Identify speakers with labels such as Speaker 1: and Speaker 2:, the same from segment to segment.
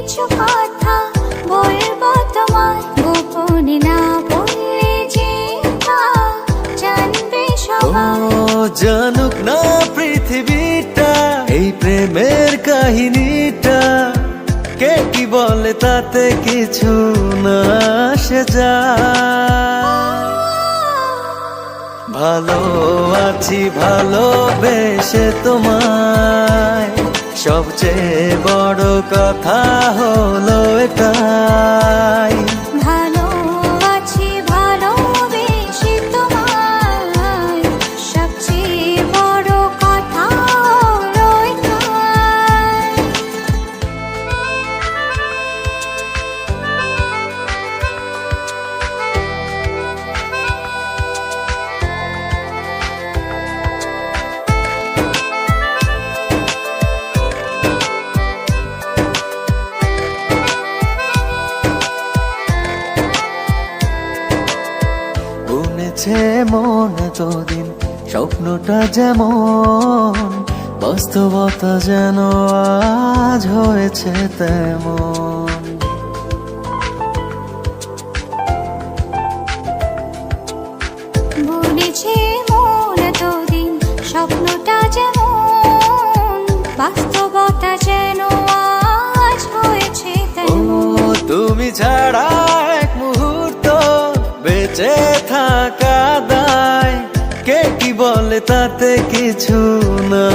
Speaker 1: কিছু কথা বলবো তোমায়, গোপনে না বললে যে তা জানবে সবাই।
Speaker 2: ও জানুক না পৃথিবীটা এই প্রেমের কাহিনীটা, কে কি বলে তাতে কিছু না আসে যায়। ভালো আছি ভালোবেসে তোমায়, সবচেয়ে বড় কথা হলো এটাই।
Speaker 1: ভালো আছি ভালোবেসে তোমায়, সবচেয়ে বড় কথা হলো এটাই।
Speaker 2: বুনেছে মন এতদিন স্বপ্নটা যেমন, বাস্তবতা যেন আজ হয়েছে তেমন।
Speaker 1: বুনেছে মন এতদিন স্বপ্নটা যেমন, বাস্তবতা যেন আজ হয়েছে
Speaker 2: ও
Speaker 1: তেমন।
Speaker 2: তুমি ছাড়া এক মুহূর্ত বেঁচে থাকা দায়, কে কি বলে তাতে কিছু না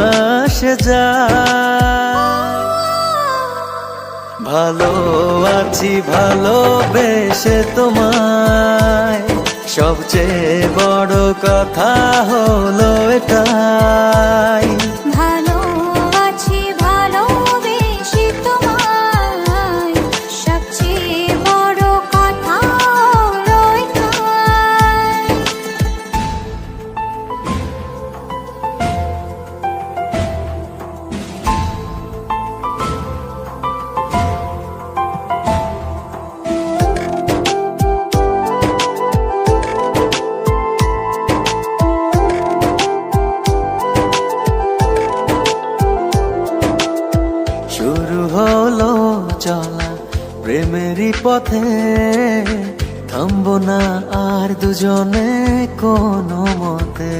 Speaker 2: আসে যায়। ভালো আছি ভালোবেসে তোমায়, সবচেয়ে বড় কথা হলো এটাই।
Speaker 1: ভালো আছি ভালোবেসে তোমায়, সবচেয়ে বড় কথা হলো এটাই।
Speaker 2: শুরু হলো চলা প্রেমেরই পথে, থামবো না আর দুজনে কোনো মতে।